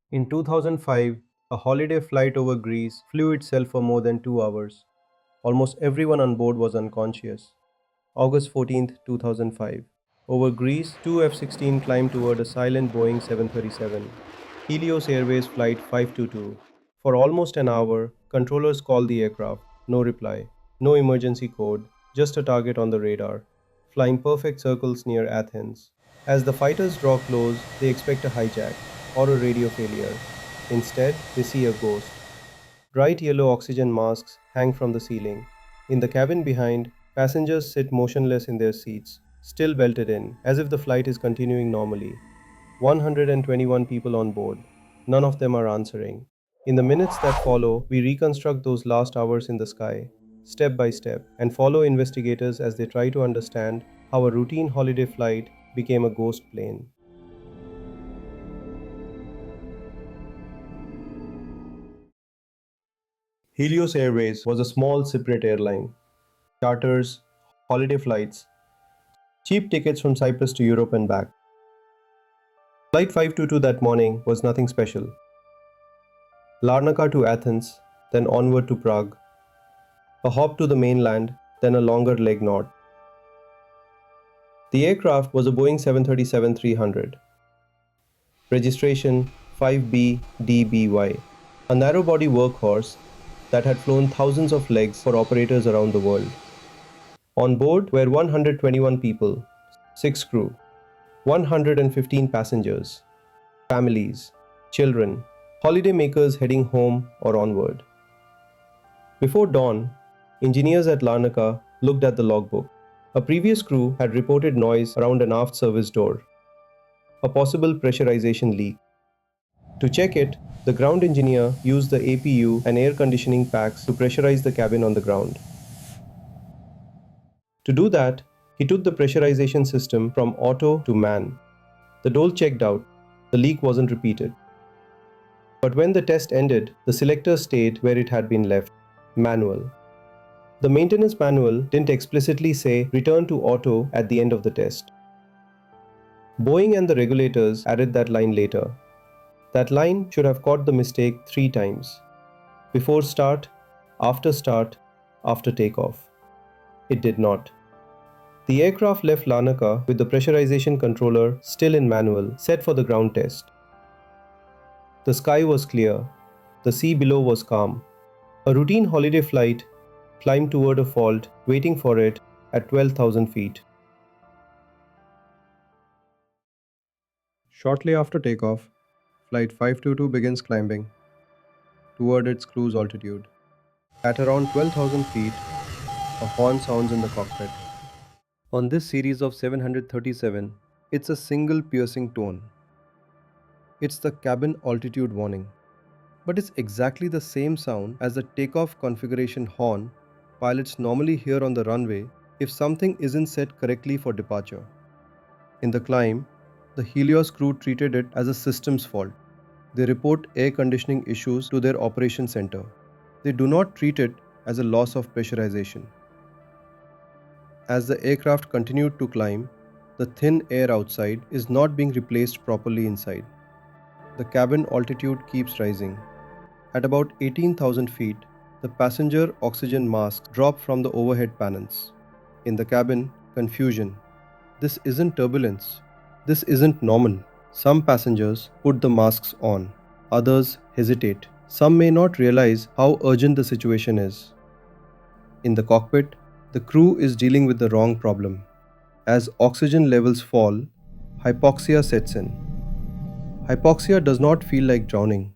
In 2005, a holiday flight over Greece flew itself for more than 2 hours. Almost everyone on board was unconscious. August 14th, 2005. Over Greece, two F-16 climbed toward a silent Boeing 737, Helios Airways Flight 522. For almost an hour, controllers called the aircraft. No reply, no emergency code, just a target on the radar, flying perfect circles near Athens. As the fighters draw close, they expect a hijack or a radio failure. Instead, they see a ghost. Bright yellow oxygen masks hang from the ceiling. In the cabin behind, passengers sit motionless in their seats, still belted in, as if the flight is continuing normally. 121 people on board. None of them are answering. In the minutes that follow, we reconstruct those last hours in the sky, step by step, and follow investigators as they try to understand how a routine holiday flight became a ghost plane. Helios Airways was a small Cypriot airline. Charters, holiday flights, cheap tickets from Cyprus to Europe and back. Flight 522 that morning was nothing special. Larnaca to Athens, then onward to Prague. A hop to the mainland, then a longer leg north. The aircraft was a Boeing 737-300. Registration 5BDBY. A narrow-body workhorse that had flown thousands of legs for operators around the world. On board were 121 people, 6 crew, 115 passengers, families, children, holidaymakers heading home or onward. Before dawn, engineers at Larnaca looked at the logbook. A previous crew had reported noise around an aft service door, a possible pressurization leak. To check it, the ground engineer used the APU and air conditioning packs to pressurize the cabin on the ground. To do that, he took the pressurization system from auto to man. The dole checked out, the leak wasn't repeated. But when the test ended, the selector stayed where it had been left, manual. The maintenance manual didn't explicitly say return to auto at the end of the test. Boeing and the regulators added that line later. That line should have caught the mistake 3 times. Before start, after takeoff. It did not. The aircraft left Larnaca with the pressurization controller still in manual, set for the ground test. The sky was clear. The sea below was calm. A routine holiday flight climbed toward a fault waiting for it at 12,000 feet. Shortly after takeoff, Flight 522 begins climbing toward its cruise altitude. At around 12,000 feet, a horn sounds in the cockpit. On this series of 737, it's a single piercing tone. It's the cabin altitude warning. But it's exactly the same sound as the takeoff configuration horn pilots normally hear on the runway if something isn't set correctly for departure. In the climb, the Helios crew treated it as a systems fault. They report air conditioning issues to their operations center. They do not treat it as a loss of pressurization. As the aircraft continued to climb, the thin air outside is not being replaced properly inside. The cabin altitude keeps rising. At about 18,000 feet, the passenger oxygen masks drop from the overhead panels. In the cabin, confusion. This isn't turbulence. This isn't normal. Some passengers put the masks on. Others hesitate. Some may not realize how urgent the situation is. In the cockpit, the crew is dealing with the wrong problem. As oxygen levels fall, hypoxia sets in. Hypoxia does not feel like drowning.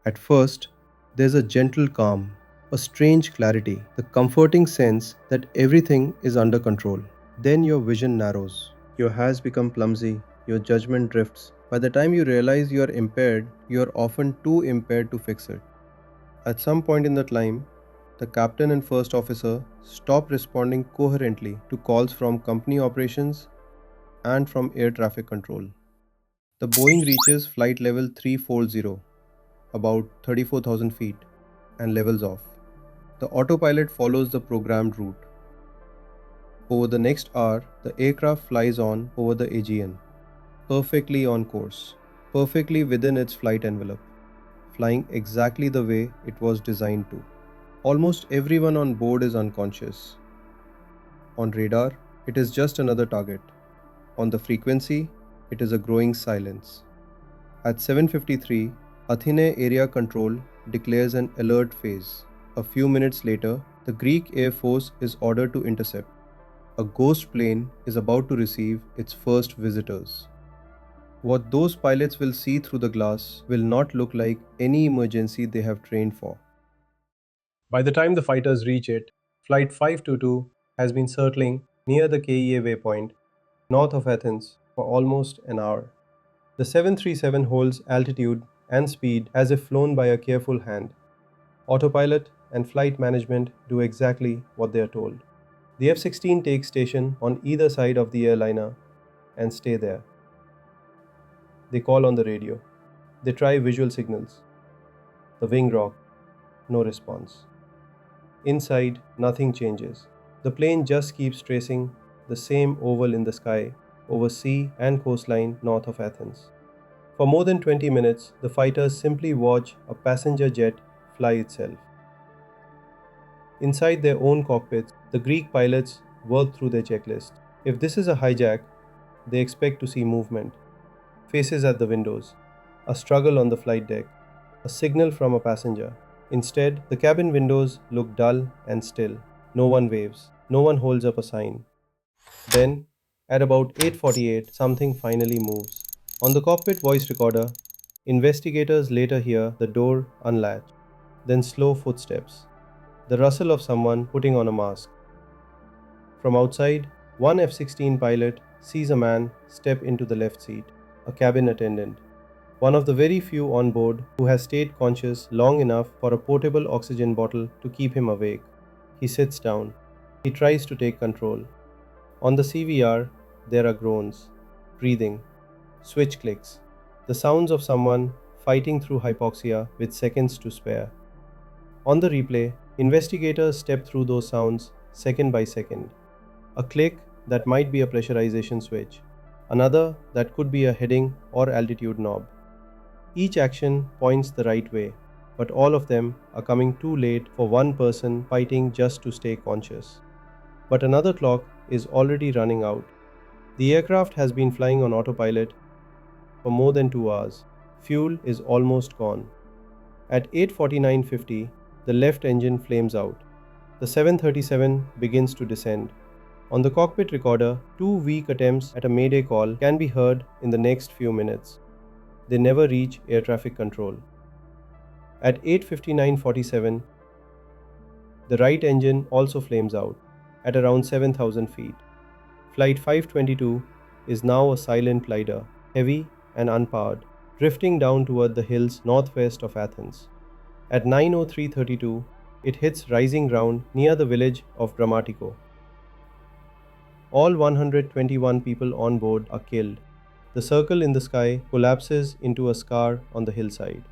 At first, there's a gentle calm, a strange clarity, the comforting sense that everything is under control. Then your vision narrows. Your hands become clumsy, your judgment drifts. By the time you realize you are impaired, you are often too impaired to fix it. At some point in the climb, the captain and first officer stop responding coherently to calls from company operations and from air traffic control. The Boeing reaches flight level 340, about 34,000 feet, and levels off. The autopilot follows the programmed route. Over the next hour, the aircraft flies on over the Aegean, perfectly on course. perfectly within its flight envelope, flying exactly the way it was designed to. Almost everyone on board is unconscious. On radar, it is just another target. On the frequency, it is a growing silence. At 7:53, Athene Area Control declares an alert phase. A few minutes later, the Greek Air Force is ordered to intercept. A ghost plane is about to receive its first visitors. What those pilots will see through the glass will not look like any emergency they have trained for. By the time the fighters reach it, Flight 522 has been circling near the KEA waypoint, north of Athens, for almost an hour. The 737 holds altitude and speed as if flown by a careful hand. Autopilot and flight management do exactly what they are told. The F 16 takes station on either side of the airliner and stay there. They call on the radio. They try visual signals. The wing rock, no response. Inside, nothing changes. The plane just keeps tracing the same oval in the sky over sea and coastline north of Athens. For more than 20 minutes, the fighters simply watch a passenger jet fly itself. Inside their own cockpits, the Greek pilots work through their checklist. If this is a hijack, they expect to see movement, faces at the windows, a struggle on the flight deck, a signal from a passenger. Instead, the cabin windows look dull and still. No one waves, no one holds up a sign. Then, at about 8:48, something finally moves. On the cockpit voice recorder, investigators later hear the door unlatch, then slow footsteps, the rustle of someone putting on a mask. From outside, one F 16 pilot sees a man step into the left seat, a cabin attendant, one of the very few on board who has stayed conscious long enough for a portable oxygen bottle to keep him awake. He sits down. He tries to take control. On the CVR, there are groans, breathing, switch clicks, the sounds of someone fighting through hypoxia with seconds to spare. On the replay, investigators step through those sounds second by second. A click that might be a pressurization switch, another that could be a heading or altitude knob. Each action points the right way, but all of them are coming too late for one person fighting just to stay conscious. But another clock is already running out. The aircraft has been flying on autopilot for more than 2 hours. Fuel is almost gone. At 8:49:50, the left engine flames out. The 737 begins to descend. On the cockpit recorder, 2 weak attempts at a mayday call can be heard in the next few minutes. They never reach air traffic control. At 8:59:47, the right engine also flames out at around 7,000 feet. Flight 522 is now a silent glider, heavy and unpowered, drifting down toward the hills northwest of Athens. At 9:03:32, it hits rising ground near the village of Grammatico. All 121 people on board are killed. The circle in the sky collapses into a scar on the hillside.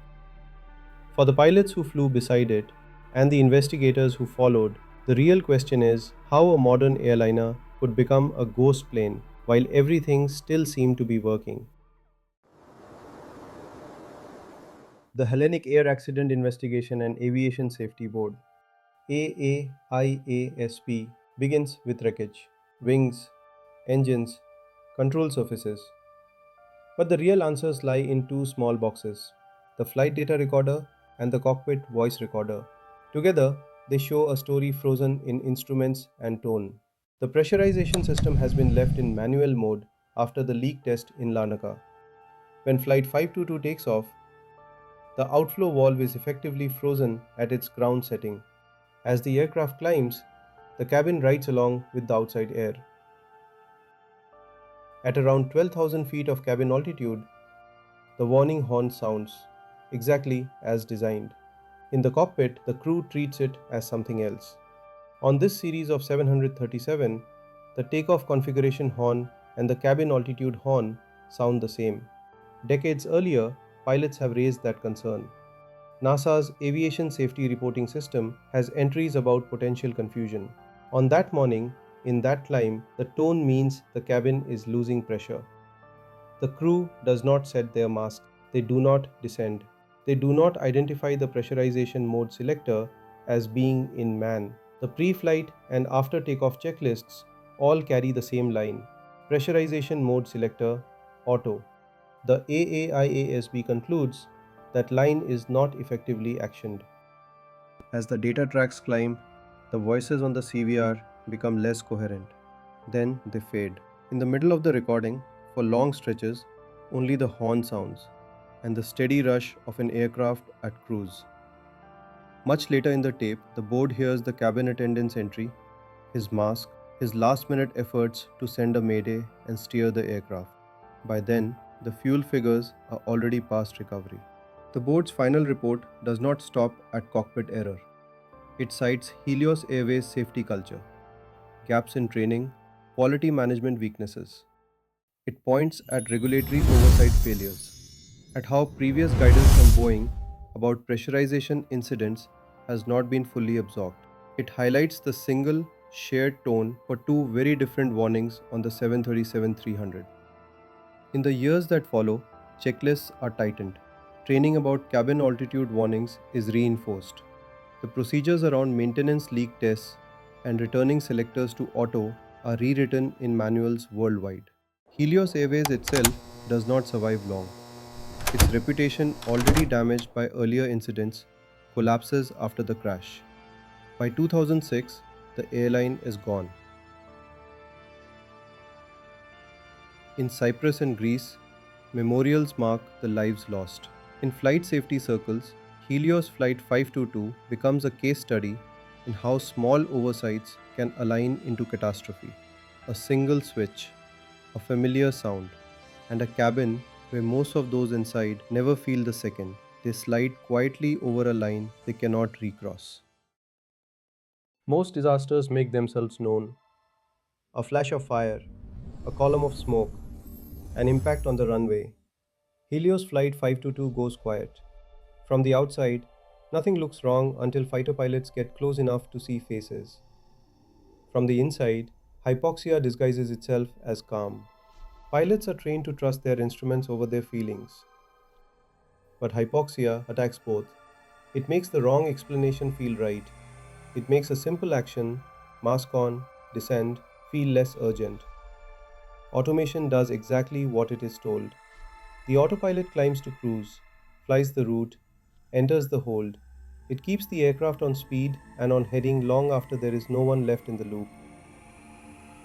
For the pilots who flew beside it and the investigators who followed, the real question is how a modern airliner could become a ghost plane while everything still seemed to be working. The Hellenic Air Accident Investigation and Aviation Safety Board, AAIASP, begins with wreckage, wings, engines, control surfaces. But the real answers lie in two small boxes: the flight data recorder and the cockpit voice recorder. Together, they show a story frozen in instruments and tone. The pressurization system has been left in manual mode after the leak test in Larnaca. When Flight 522 takes off, the outflow valve is effectively frozen at its ground setting. As the aircraft climbs, the cabin rides along with the outside air. At around 12,000 feet of cabin altitude, the warning horn sounds, exactly as designed. In the cockpit, the crew treats it as something else. On this series of 737, the takeoff configuration horn and the cabin altitude horn sound the same. Decades earlier, pilots have raised that concern. NASA's Aviation Safety Reporting System has entries about potential confusion. On that morning, in that climb, the tone means the cabin is losing pressure. The crew does not set their masks. They do not descend. They do not identify the pressurization mode selector as being in man. The pre-flight and after takeoff checklists all carry the same line. Pressurization mode selector, auto. The AAIASB concludes that line is not effectively actioned. As the data tracks climb, the voices on the CVR become less coherent. Then they fade. In the middle of the recording, for long stretches, only the horn sounds and the steady rush of an aircraft at cruise. Much later in the tape, the board hears the cabin attendant's entry, his mask, his last minute efforts to send a mayday and steer the aircraft. By then, the fuel figures are already past recovery. The board's final report does not stop at cockpit error. It cites Helios Airways safety culture, gaps in training, quality management weaknesses. It points at regulatory oversight failures, at how previous guidance from Boeing about pressurization incidents has not been fully absorbed. It highlights the single, shared tone for two very different warnings on the 737-300. In the years that follow, checklists are tightened. Training about cabin altitude warnings is reinforced. The procedures around maintenance leak tests and returning selectors to auto are rewritten in manuals worldwide. Helios Airways itself does not survive long. Its reputation, already damaged by earlier incidents, collapses after the crash. By 2006, the airline is gone. In Cyprus and Greece, memorials mark the lives lost. In flight safety circles, Helios Flight 522 becomes a case study in how small oversights can align into catastrophe. A single switch, a familiar sound, and a cabin where most of those inside never feel the second. They slide quietly over a line they cannot recross. Most disasters make themselves known. A flash of fire, a column of smoke, an impact on the runway. Helios Flight 522 goes quiet. From the outside, nothing looks wrong until fighter pilots get close enough to see faces. From the inside, hypoxia disguises itself as calm. Pilots are trained to trust their instruments over their feelings. But hypoxia attacks both. It makes the wrong explanation feel right. It makes a simple action, mask on, descend, feel less urgent. Automation does exactly what it is told. The autopilot climbs to cruise, flies the route, enters the hold. It keeps the aircraft on speed and on heading long after there is no one left in the loop.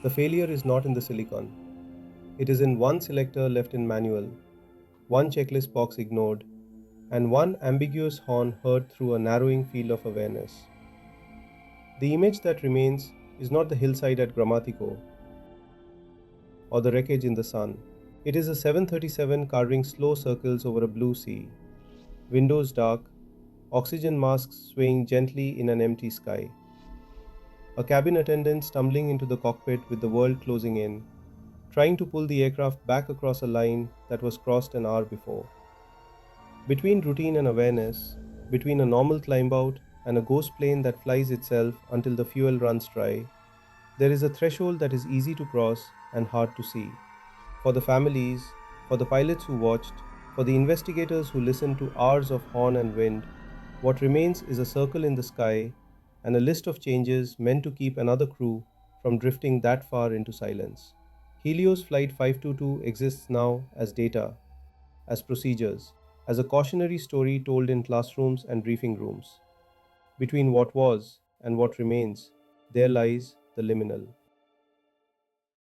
The failure is not in the silicon. It is in one selector left in manual, one checklist box ignored, and one ambiguous horn heard through a narrowing field of awareness. The image that remains is not the hillside at Grammatico or the wreckage in the sun. It is a 737 carving slow circles over a blue sea, windows dark, oxygen masks swaying gently in an empty sky. A cabin attendant stumbling into the cockpit with the world closing in, trying to pull the aircraft back across a line that was crossed an hour before. Between routine and awareness, between a normal climb out and a ghost plane that flies itself until the fuel runs dry, there is a threshold that is easy to cross and hard to see. For the families, for the pilots who watched, for the investigators who listened to hours of horn and wind, what remains is a circle in the sky and a list of changes meant to keep another crew from drifting that far into silence. Helios Flight 522 exists now as data, as procedures, as a cautionary story told in classrooms and briefing rooms. Between what was and what remains, there lies the liminal.